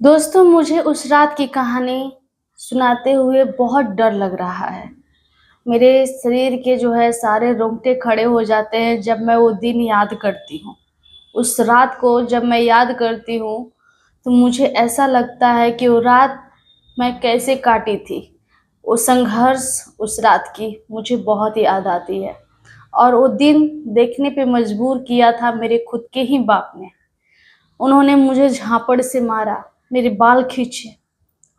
दोस्तों, मुझे उस रात की कहानी सुनाते हुए बहुत डर लग रहा है। मेरे शरीर के जो है सारे रोंगटे खड़े हो जाते हैं जब मैं वो दिन याद करती हूँ। उस रात को जब मैं याद करती हूँ, तो मुझे ऐसा लगता है कि वो रात मैं कैसे काटी थी। वो संघर्ष उस रात की मुझे बहुत याद आती है। और वो दिन देखने पे मजबूर किया था मेरे खुद के ही बाप ने। उन्होंने मुझे झापड़ से मारा, मेरे बाल खींचे।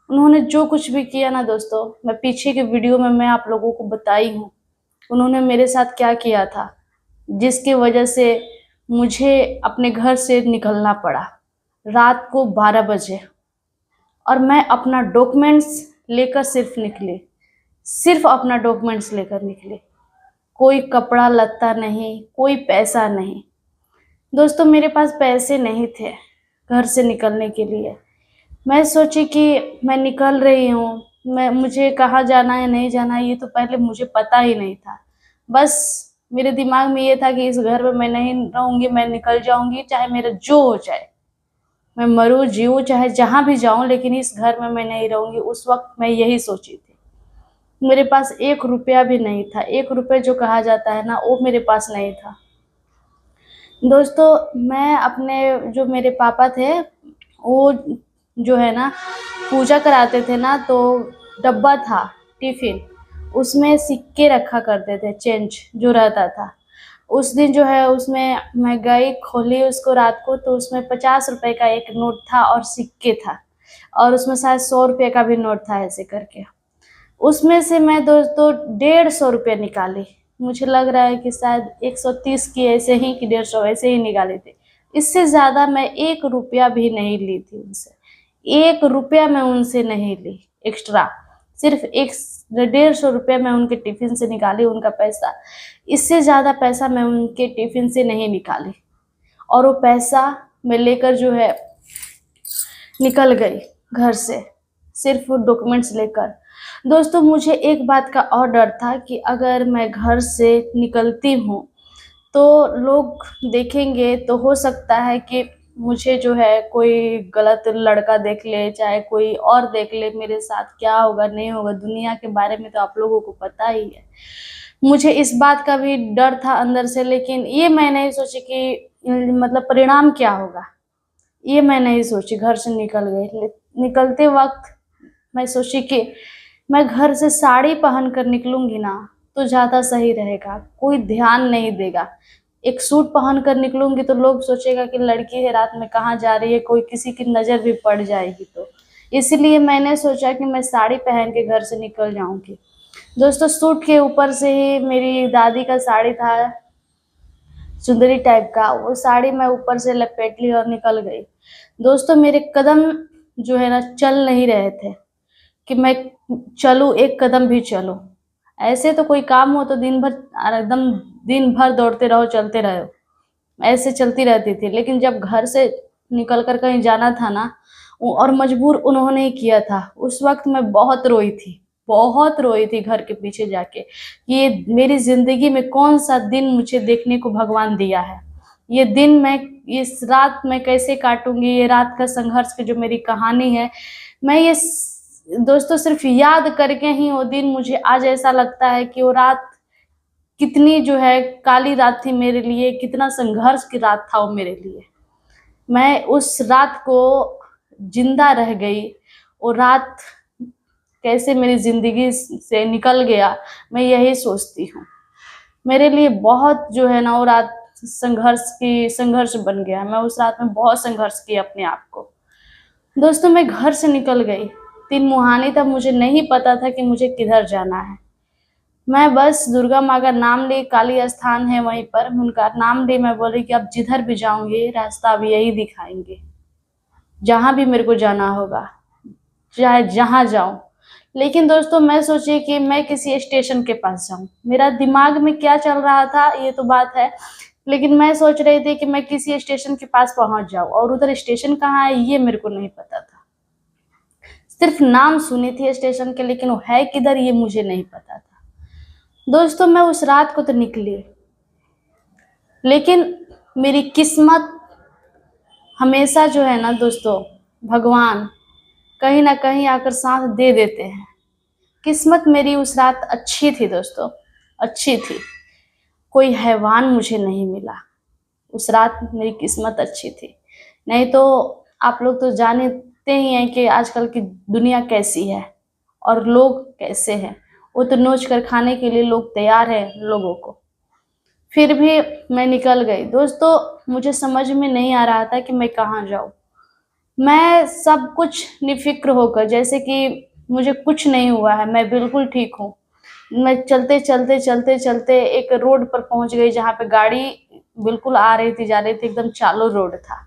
उन्होंने जो कुछ भी किया ना दोस्तों, मैं पीछे के वीडियो में मैं आप लोगों को बताई हूँ। उन्होंने मेरे साथ क्या किया था, जिसकी वजह से मुझे अपने घर से निकलना पड़ा रात को 12 बजे। और मैं अपना डॉक्यूमेंट्स लेकर सिर्फ अपना डॉक्यूमेंट्स लेकर निकली। कोई कपड़ा लत्ता नहीं, कोई पैसा नहीं। दोस्तों, मेरे पास पैसे नहीं थे घर से निकलने के लिए। मैं सोची कि मैं निकल रही हूँ, मुझे कहाँ जाना है नहीं जाना है ये तो पहले मुझे पता ही नहीं था। बस मेरे दिमाग में ये था कि इस घर में मैं नहीं रहूँगी, मैं निकल जाऊँगी, चाहे मेरा जो हो जाए। मैं मरूँ जीऊँ चाहे जहाँ भी जाऊँ, लेकिन इस घर में मैं नहीं रहूँगी। उस वक़्त मैं यही सोची थी। मेरे पास 1 रुपया भी नहीं था। 1 रुपए जो कहा जाता है ना, वो मेरे पास नहीं था। दोस्तों, मैं अपने जो मेरे पापा थे, वो जो है ना पूजा कराते थे ना, तो डब्बा था टिफ़िन, उसमें सिक्के रखा करते थे, चेंज जो रहता था। उस दिन जो है उसमें मैं गई, खोली उसको रात को, तो उसमें 50 रुपए का एक नोट था और सिक्के था। और उसमें शायद 100 रुपए का भी नोट था, ऐसे करके। उसमें से मैं दोस्तों 150 रुपये निकाली। मुझे लग रहा है कि शायद 130 की ऐसे ही कि 150 ऐसे ही निकाले थे। इससे ज़्यादा मैं 1 रुपया भी नहीं ली थी उनसे। 1 रुपया मैं उनसे नहीं ली एक्स्ट्रा। सिर्फ एक 150 रुपये मैं उनके टिफ़िन से निकाली, उनका पैसा। इससे ज़्यादा पैसा मैं उनके टिफ़िन से नहीं निकाली। और वो पैसा मैं लेकर जो है निकल गई घर से, सिर्फ डॉक्यूमेंट्स लेकर। दोस्तों, मुझे एक बात का और डर था कि अगर मैं घर से निकलती हूँ, तो लोग देखेंगे, तो हो सकता है कि मुझे जो है कोई गलत लड़का देख ले, चाहे कोई और देख ले, मेरे साथ क्या होगा नहीं होगा, दुनिया के बारे में तो आप लोगों को पता ही है। मुझे इस बात का भी डर था अंदर से, लेकिन ये मैं नहीं सोची कि मतलब परिणाम क्या होगा, ये मैं नहीं सोची। घर से निकल गई। निकलते वक़्त मैं सोची कि मैं घर से साड़ी पहन कर निकलूँगी ना, तो ज़्यादा सही रहेगा, कोई ध्यान नहीं देगा। एक सूट पहन कर निकलूँगी तो लोग सोचेगा कि लड़की है, रात में कहाँ जा रही है, कोई किसी की नज़र भी पड़ जाएगी तो। इसीलिए मैंने सोचा कि मैं साड़ी पहन के घर से निकल जाऊँगी। दोस्तों, सूट के ऊपर से ही मेरी दादी का साड़ी था, चुंदरी टाइप का, वो साड़ी मैं ऊपर से लपेट ली और निकल गई। दोस्तों, मेरे कदम जो है ना चल नहीं रहे थे कि मैं चलूँ, एक कदम भी चलूँ। ऐसे तो कोई काम हो तो दिन भर एकदम दिन भर दौड़ते रहो, चलते रहो, ऐसे चलती रहती थी। लेकिन जब घर से निकल कर कहीं जाना था ना, और मजबूर उन्होंने ही किया था। उस वक़्त मैं बहुत रोई थी घर के पीछे जाके कि ये मेरी ज़िंदगी में कौन-सा दिन मुझे देखने को भगवान दिया है। ये दिन मैं इस रात मैं कैसे काटूँगी, ये रात का संघर्ष की जो मेरी कहानी है, मैं ये दोस्तों सिर्फ़ याद करके ही वो दिन मुझे आज ऐसा लगता है कि वो रात कितनी जो है काली रात थी मेरे लिए, कितना संघर्ष की रात था वो मेरे लिए। मैं उस रात को ज़िंदा रह गई, वो रात कैसे मेरी ज़िंदगी से निकल गया, मैं यही सोचती हूँ। मेरे लिए बहुत जो है ना वो रात संघर्ष बन गया। मैं उस रात में बहुत संघर्ष किया अपने आप को। दोस्तों, मैं घर से निकल गई। 3 मुहानी तक मुझे नहीं पता था कि मुझे किधर जाना है। मैं बस दुर्गा माँ का नाम ली, काली स्थान है वहीं पर, उनका नाम ली। मैं बोली कि अब जिधर भी जाऊँगी रास्ता अब यही दिखाएँगे, जहाँ भी मेरे को जाना होगा, चाहे जहाँ जाऊँ। लेकिन दोस्तों, मैं सोची कि मैं किसी स्टेशन के पास जाऊँ। मेरा दिमाग में क्या चल रहा था ये तो बात है, लेकिन मैं सोच रही थी कि मैं किसी स्टेशन के पास पहुँच जाऊँ, और उधर स्टेशन कहाँ है ये मेरे को नहीं पता था। सिर्फ नाम सुनी थी स्टेशन के, लेकिन वो है किधर ये मुझे नहीं पता था। दोस्तों, मैं उस रात को तो निकली, लेकिन मेरी किस्मत हमेशा जो है ना दोस्तों, भगवान कहीं ना कहीं आकर साथ दे देते हैं। किस्मत मेरी उस रात अच्छी थी दोस्तों, अच्छी थी। कोई हैवान मुझे नहीं मिला। उस रात मेरी किस्मत अच्छी थी। नहीं तो आप लोग तो जानते ही हैं कि आजकल की दुनिया कैसी है और लोग कैसे हैं। वो तो नोच कर खाने के लिए लोग तैयार हैं लोगों को। फिर भी मैं निकल गई दोस्तों। मुझे समझ में नहीं आ रहा था कि मैं कहाँ जाऊँ। मैं सब कुछ निफ़िक्र होकर, जैसे कि मुझे कुछ नहीं हुआ है, मैं बिल्कुल ठीक हूँ। मैं चलते एक रोड पर पहुँच गई जहाँ पे गाड़ी बिल्कुल आ रही थी, जा रही थी, एकदम चालू रोड था।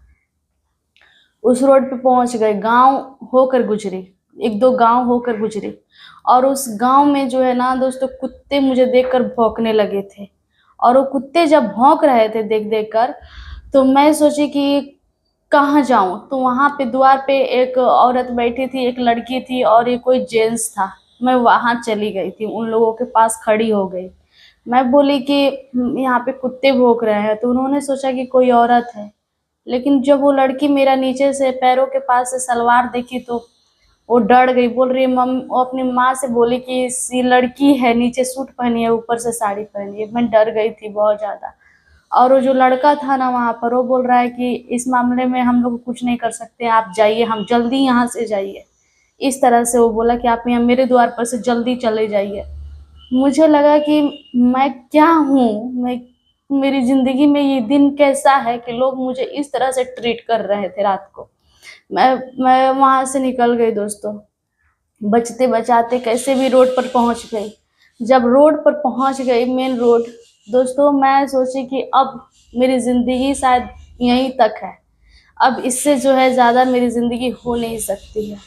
उस रोड पे पहुँच गए, गाँव होकर गुज़री, 1-2 गाँव होकर गुज़री। और उस गाँव में जो है ना दोस्तों, कुत्ते मुझे देखकर भौंकने लगे थे। और वो कुत्ते जब भौंक रहे थे देख-देख कर, तो मैं सोची कि कहाँ जाऊँ? तो वहाँ पे द्वार पे एक औरत बैठी थी, एक लड़की थी और ये कोई जेंट्स था। मैं वहाँ चली गई थी, उन लोगों के पास खड़ी हो गई। मैं बोली कि यहाँ पे कुत्ते भौंक रहे हैं, तो उन्होंने सोचा कि कोई औरत है। लेकिन जब वो लड़की मेरा नीचे से पैरों के पास से सलवार देखी तो वो डर गई। बोल रही है वो अपनी माँ से बोली कि ये लड़की है, नीचे सूट पहनी है, ऊपर से साड़ी पहनी है। मैं डर गई थी बहुत ज़्यादा। और वो जो लड़का था ना वहाँ पर, वो बोल रहा है कि इस मामले में हम लोग कुछ नहीं कर सकते, आप जाइए, हम जल्दी यहाँ से जाइए। इस तरह से वो बोला कि आप यहाँ मेरे द्वार पर से जल्दी चले जाइए। मुझे लगा कि मैं क्या हूँ, मैं मेरी ज़िंदगी में ये दिन कैसा है कि लोग मुझे इस तरह से ट्रीट कर रहे थे रात को। मैं मैं वहाँ से निकल गई दोस्तों, बचते-बचाते कैसे भी रोड पर पहुँच गई। जब रोड पर पहुँच गई, मेन रोड, दोस्तों मैं सोची कि अब मेरी ज़िंदगी शायद यहीं तक है। अब इससे जो है ज़्यादा मेरी ज़िंदगी हो नहीं सकती है।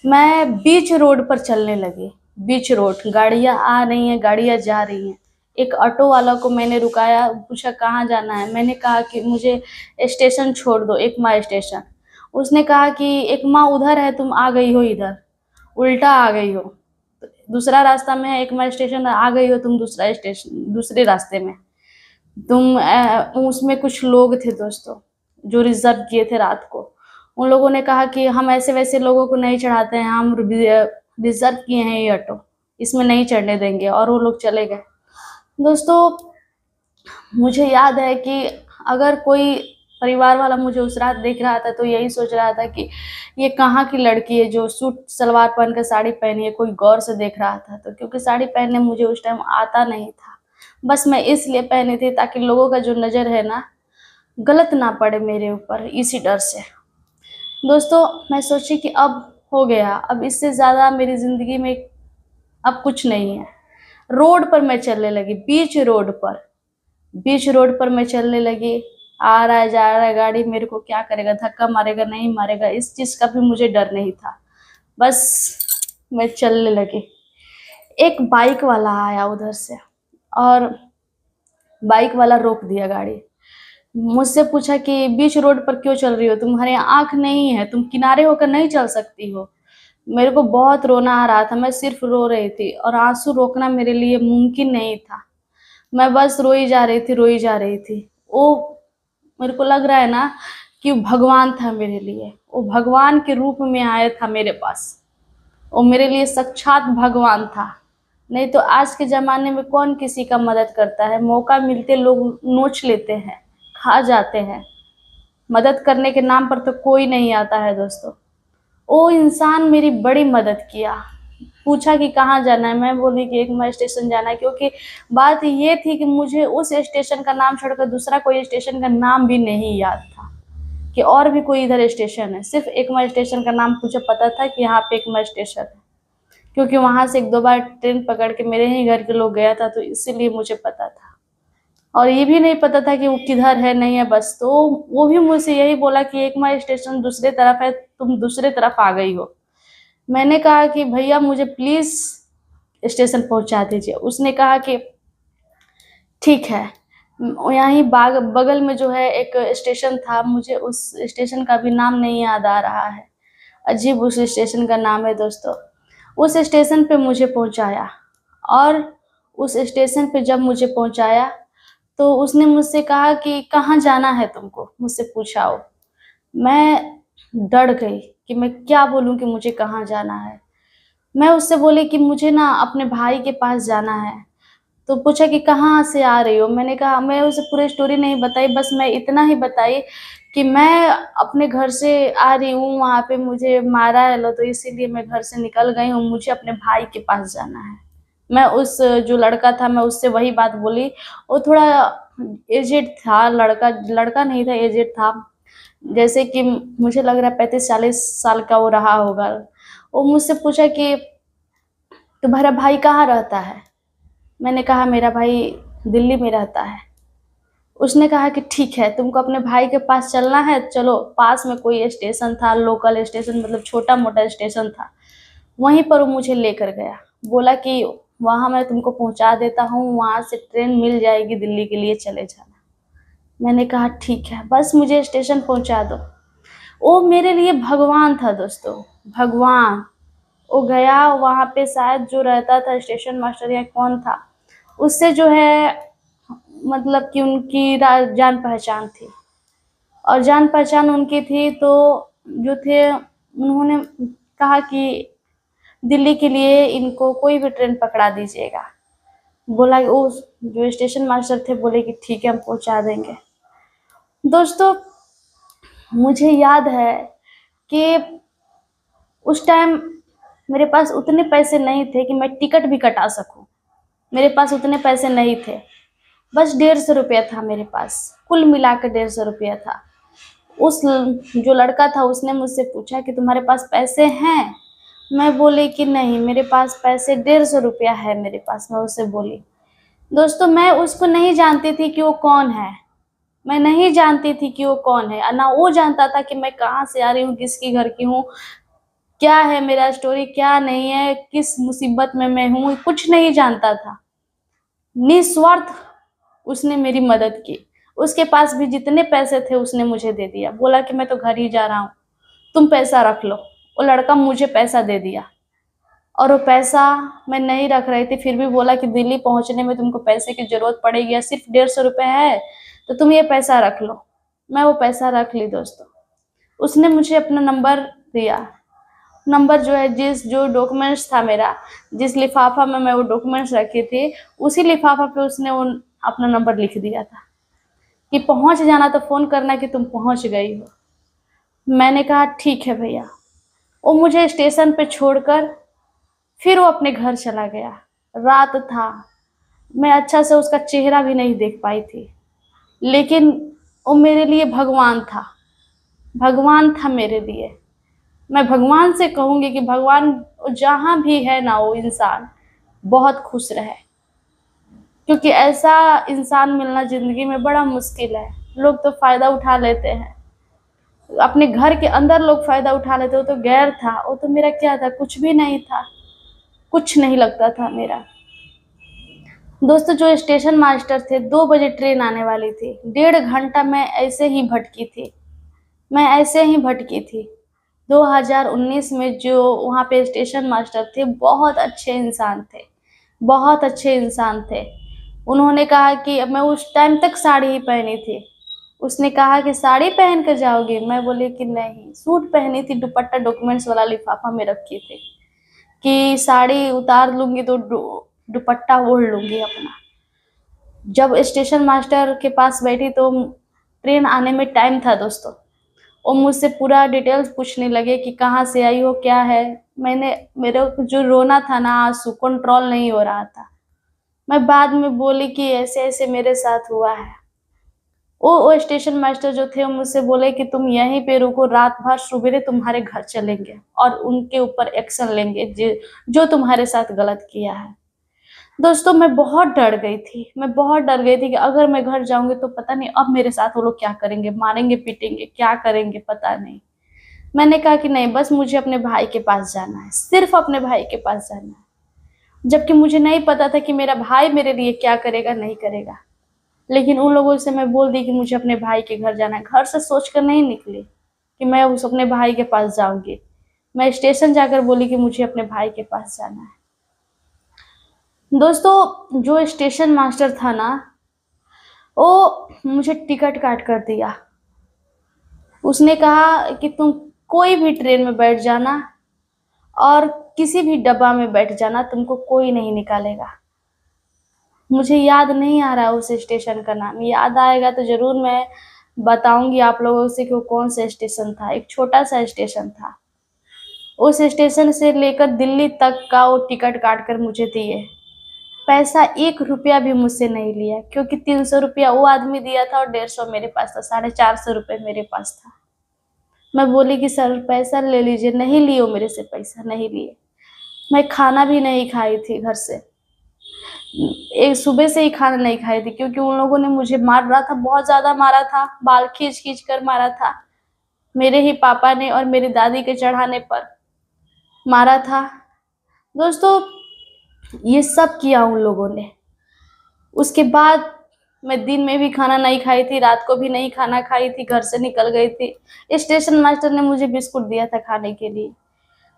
मैं बीच रोड पर चलने लगी। बीच रोड, गाड़ियाँ आ रही हैं, गाड़ियाँ जा रही हैं। एक ऑटो वाला को मैंने रुकाया, पूछा कहाँ जाना है? मैंने कहा कि मुझे स्टेशन छोड़ दो, एकमा स्टेशन। उसने कहा कि एकमा उधर है, तुम आ गई हो इधर, उल्टा आ गई हो। दूसरा रास्ता में है एकमा स्टेशन, आ गई हो तुम दूसरा स्टेशन, दूसरे रास्ते में। उसमें कुछ लोग थे दोस्तों, जो रिज़र्व किए थे रात को। उन लोगों ने कहा कि हम ऐसे-वैसे लोगों को नहीं चढ़ाते हैं, हम रिज़र्व किए हैं ये ऑटो, इसमें नहीं चढ़ने देंगे, और वो लोग चले गए। दोस्तों, मुझे याद है कि अगर कोई परिवार वाला मुझे उस रात देख रहा था तो यही सोच रहा था कि ये कहाँ की लड़की है जो सूट सलवार पहन कर साड़ी पहनी है, कोई गौर से देख रहा था। तो क्योंकि साड़ी पहनने मुझे उस टाइम आता नहीं था, बस मैं इसलिए पहनी थी ताकि लोगों का जो नज़र है ना, गलत ना पड़े मेरे ऊपर, इसी डर से। दोस्तों, मैं सोची कि अब हो गया, अब इससे ज़्यादा मेरी ज़िंदगी में अब कुछ नहीं है। रोड पर मैं चलने लगी, बीच रोड पर मैं चलने लगी। आ रहा है, जा रहा है गाड़ी, मेरे को क्या करेगा, धक्का मारेगा, नहीं मारेगा, इस चीज़ का भी मुझे डर नहीं था। बस मैं चलने लगी। एक बाइक वाला आया उधर से, और बाइक वाला रोक दिया गाड़ी। मुझसे पूछा कि बीच रोड पर क्यों चल रही हो? तुम्हारे आँख नहीं है, तुम किनारे होकर नहीं चल सकती हो? मेरे को बहुत रोना आ रहा था, मैं सिर्फ़ रो रही थी और आँसू रोकना मेरे लिए मुमकिन नहीं था। मैं बस रोई जा रही थी, रोई जा रही थी। वो मेरे को लग रहा है ना कि वो भगवान था मेरे लिए। वो भगवान के रूप में आया था मेरे पास। वो मेरे लिए साक्षात भगवान था। नहीं तो आज के ज़माने में कौन किसी का मदद करता है? मौका मिलते लोग नोच लेते हैं, खा जाते हैं। मदद करने के नाम पर तो कोई नहीं आता है दोस्तों। वो इंसान मेरी बड़ी मदद किया। पूछा कि कहाँ जाना है? मैं बोली कि एकमा स्टेशन जाना है, क्योंकि बात ये थी कि मुझे उस स्टेशन का नाम छोड़कर दूसरा कोई स्टेशन का नाम भी नहीं याद था कि और भी कोई इधर स्टेशन है। सिर्फ़ एकमा स्टेशन का नाम मुझे पता था कि यहाँ पे एकमा स्टेशन है, क्योंकि वहाँ से 1-2 बार ट्रेन पकड़ के मेरे ही घर के लोग गया था, तो इसीलिए मुझे पता था। और ये भी नहीं पता था कि वो किधर है, नहीं है बस। तो वो भी मुझसे यही बोला कि एकमा स्टेशन दूसरे तरफ है, तुम दूसरे तरफ आ गई हो। मैंने कहा कि भैया मुझे प्लीज़ स्टेशन पहुँचा दीजिए। उसने कहा कि ठीक है। यहीं बगल में जो है एक स्टेशन था, मुझे उस स्टेशन का भी नाम नहीं याद आ रहा है। अजीब उस स्टेशन का नाम है दोस्तों। उस स्टेशन पे मुझे पहुँचाया, और उस स्टेशन पे जब मुझे पहुँचाया तो उसने मुझसे कहा कि कहाँ जाना है तुमको? मुझसे पूछा वो। मैं डर गई कि मैं क्या बोलूँ कि मुझे कहाँ जाना है। मैं उससे बोली कि मुझे ना अपने भाई के पास जाना है। तो पूछा कि कहाँ से आ रही हो? मैंने कहा, मैं उसे पूरी स्टोरी नहीं बताई, बस मैं इतना ही बताई कि मैं अपने घर से आ रही हूँ, वहाँ पे मुझे मारा है लो, तो इसीलिए मैं घर से निकल गई हूँ, मुझे अपने भाई के पास जाना है। मैं उस जो लड़का था मैं उससे वही बात बोली। वो थोड़ा एजेड था, लड़का लड़का नहीं था, एजेड था। जैसे कि मुझे लग रहा है 35-40 साल का वो रहा होगा। वो मुझसे पूछा कि तुम्हारा भाई कहाँ रहता है? मैंने कहा मेरा भाई दिल्ली में रहता है। उसने कहा कि ठीक है, तुमको अपने भाई के पास चलना है, चलो। पास में कोई स्टेशन था, लोकल स्टेशन, मतलब छोटा मोटा स्टेशन था, वहीं पर वो मुझे लेकर गया। बोला कि वहाँ मैं तुमको पहुँचा देता हूँ, वहाँ से ट्रेन मिल जाएगी दिल्ली के लिए, चले जाना। मैंने कहा ठीक है, बस मुझे स्टेशन पहुँचा दो। वो मेरे लिए भगवान था दोस्तों, भगवान। वो गया वहाँ पे, शायद जो रहता था स्टेशन मास्टर या कौन था, उससे जो है मतलब कि उनकी जान पहचान थी। और जान पहचान उनकी थी तो जो थे उन्होंने कहा कि दिल्ली के लिए इनको कोई भी ट्रेन पकड़ा दीजिएगा। बोला कि वो जो स्टेशन मास्टर थे बोले कि ठीक है, हम पहुंचा देंगे। दोस्तों, मुझे याद है कि उस टाइम मेरे पास उतने पैसे नहीं थे कि मैं टिकट भी कटा सकूं। मेरे पास उतने पैसे नहीं थे, बस 150 रुपया था मेरे पास, कुल मिला कर 150 रुपया था। उस जो लड़का था उसने मुझसे पूछा कि तुम्हारे पास पैसे हैं? मैं बोली कि नहीं, मेरे पास पैसे 150 रुपया है मेरे पास, मैं उससे बोली। दोस्तों, मैं उसको नहीं जानती थी कि वो कौन है। मैं नहीं जानती थी कि वो कौन है, ना वो जानता था कि मैं कहाँ से आ रही हूँ, किसकी घर की हूँ, क्या है मेरा स्टोरी, क्या नहीं है, किस मुसीबत में मैं हूँ, कुछ नहीं जानता था। निस्वार्थ उसने मेरी मदद की। उसके पास भी जितने पैसे थे उसने मुझे दे दिया। बोला कि मैं तो घर ही जा रहा हूँ, तुम पैसा रख लो। वो लड़का मुझे पैसा दे दिया, और वो पैसा मैं नहीं रख रही थी, फिर भी बोला कि दिल्ली पहुंचने में तुमको पैसे की जरूरत पड़ेगी, या सिर्फ 150 रुपये है तो तुम ये पैसा रख लो। मैं वो पैसा रख ली दोस्तों। उसने मुझे अपना नंबर दिया। नंबर जो है, जिस जो डॉक्यूमेंट्स था मेरा, जिस लिफाफा में मैं वो डॉक्यूमेंट्स रखी थी, उसी लिफाफा पे उसने अपना नंबर लिख दिया था कि पहुंच जाना तो फोन करना कि तुम पहुंच गई हो। मैंने कहा ठीक है भैया। वो मुझे स्टेशन पे छोड़कर फिर वो अपने घर चला गया। रात था, मैं अच्छा से उसका चेहरा भी नहीं देख पाई थी, लेकिन वो मेरे लिए भगवान था। भगवान था मेरे लिए। मैं भगवान से कहूंगी कि भगवान जहाँ भी है ना, वो इंसान बहुत खुश रहे, क्योंकि ऐसा इंसान मिलना जिंदगी में बड़ा मुश्किल है। लोग तो फायदा उठा लेते हैं, अपने घर के अंदर लोग फायदा उठा लेते। वो तो गैर था, वो तो मेरा क्या था, कुछ भी नहीं था, कुछ नहीं लगता था मेरा। दोस्तों, जो स्टेशन मास्टर थे, 2 बजे ट्रेन आने वाली थी, 1.5 घंटा मैं ऐसे ही भटकी थी। मैं ऐसे ही भटकी थी। 2019 में जो वहाँ पे स्टेशन मास्टर थे, बहुत अच्छे इंसान थे, बहुत अच्छे इंसान थे। उन्होंने कहा कि मैं उस टाइम तक साड़ी ही पहनी थी। उसने कहा कि साड़ी पहन कर जाओगी? मैं बोली कि नहीं, सूट पहनी थी, दुपट्टा डॉक्यूमेंट्स वाला लिफाफा में रखी थी, कि साड़ी उतार लूंगी तो दुपट्टा ओढ़ लूंगी अपना। जब स्टेशन मास्टर के पास बैठी तो ट्रेन आने में टाइम था दोस्तों। वो मुझसे पूरा डिटेल्स पूछने लगे कि कहाँ से आई हो, क्या है। मैंने मेरे जो रोना था ना, आंसू कंट्रोल नहीं हो रहा था। मैं बाद में बोली कि ऐसे ऐसे मेरे साथ हुआ है। वो स्टेशन मास्टर जो थे वो मुझसे बोले कि तुम यहीं पे रुको, रात भर, सवेरे तुम्हारे घर चलेंगे और उनके ऊपर एक्शन लेंगे जो तुम्हारे साथ गलत किया है। दोस्तों, मैं बहुत डर गई थी। मैं बहुत डर गई थी कि अगर मैं घर जाऊंगी तो पता नहीं अब मेरे साथ वो लोग क्या करेंगे, मारेंगे पीटेंगे, क्या करेंगे पता नहीं। मैंने कहा कि नहीं, बस मुझे अपने भाई के पास जाना है, सिर्फ अपने भाई के पास जाना है। जबकि मुझे नहीं पता था कि मेरा भाई मेरे लिए क्या करेगा, नहीं करेगा। लेकिन उन लोगों से मैं बोल दी कि मुझे अपने भाई के घर जाना है। घर से सोच कर नहीं निकली कि मैं उस अपने भाई के पास जाऊंगी। मैं स्टेशन जाकर बोली कि मुझे अपने भाई के पास जाना है। दोस्तों, जो स्टेशन मास्टर था ना, वो मुझे टिकट काट कर दिया। उसने कहा कि तुम कोई भी ट्रेन में बैठ जाना और किसी भी डब्बा में बैठ जाना, तुमको कोई नहीं निकालेगा। मुझे याद नहीं आ रहा उस स्टेशन का नाम, याद आएगा तो ज़रूर मैं बताऊंगी आप लोगों से कि वो कौन सा स्टेशन था। एक छोटा सा स्टेशन था। उस स्टेशन से लेकर दिल्ली तक का वो टिकट काट कर मुझे दिए। पैसा 1 रुपया भी मुझसे नहीं लिया, क्योंकि 300 रुपया वो आदमी दिया था और 150 मेरे पास था, 450 रुपये मेरे पास था। मैं बोली कि सर पैसा ले लीजिए, नहीं लिए वो मेरे से पैसा, नहीं लिए। मैं खाना भी नहीं खाई थी घर से, एक सुबह से ही खाना नहीं खाई थी, क्योंकि उन लोगों ने मुझे मार रहा था, बहुत ज़्यादा मारा था, बाल खींच खींच कर मारा था। मेरे ही पापा ने और मेरी दादी के चढ़ाने पर मारा था। दोस्तों, ये सब किया उन लोगों ने। उसके बाद मैं दिन में भी खाना नहीं खाई थी, रात को भी नहीं खाना खाई थी, घर से निकल गई थी। स्टेशन मास्टर ने मुझे बिस्कुट दिया था खाने के लिए।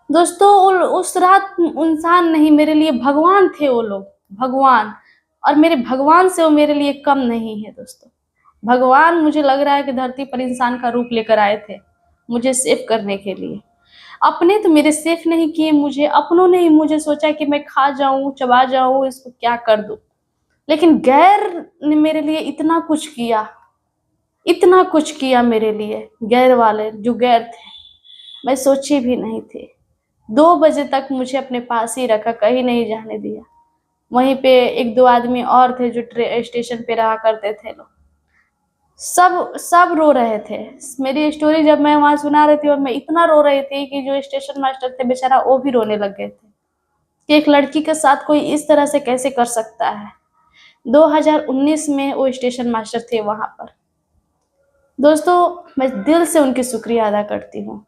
दोस्तों, उस रात इंसान नहीं, मेरे लिए भगवान थे वो लोग, भगवान। और मेरे भगवान से वो मेरे लिए कम नहीं है दोस्तों। भगवान मुझे लग रहा है कि धरती पर इंसान का रूप लेकर आए थे मुझे सेव करने के लिए। अपने तो मेरे सेफ नहीं किए, मुझे अपनों ने ही मुझे सोचा कि मैं खा जाऊं, चबा जाऊं, इसको क्या कर दूं। लेकिन गैर ने मेरे लिए इतना कुछ किया, इतना कुछ किया मेरे लिए। गैर वाले जो गैर थे, मैं सोची भी नहीं थी। 2 बजे तक मुझे अपने पास ही रखा, कहीं नहीं जाने दिया। वहीं पे 1-2 आदमी और थे जो स्टेशन पे रहा करते थे लोग, सब सब रो रहे थे। मेरी स्टोरी जब मैं वहां सुना रही थी और मैं इतना रो रही थी कि जो स्टेशन मास्टर थे बेचारा, वो भी रोने लग गए थे कि एक लड़की के साथ कोई इस तरह से कैसे कर सकता है। 2019 में वो स्टेशन मास्टर थे वहां पर। दोस्तों, मैं दिल से उनकी शुक्रिया अदा करती हूँ।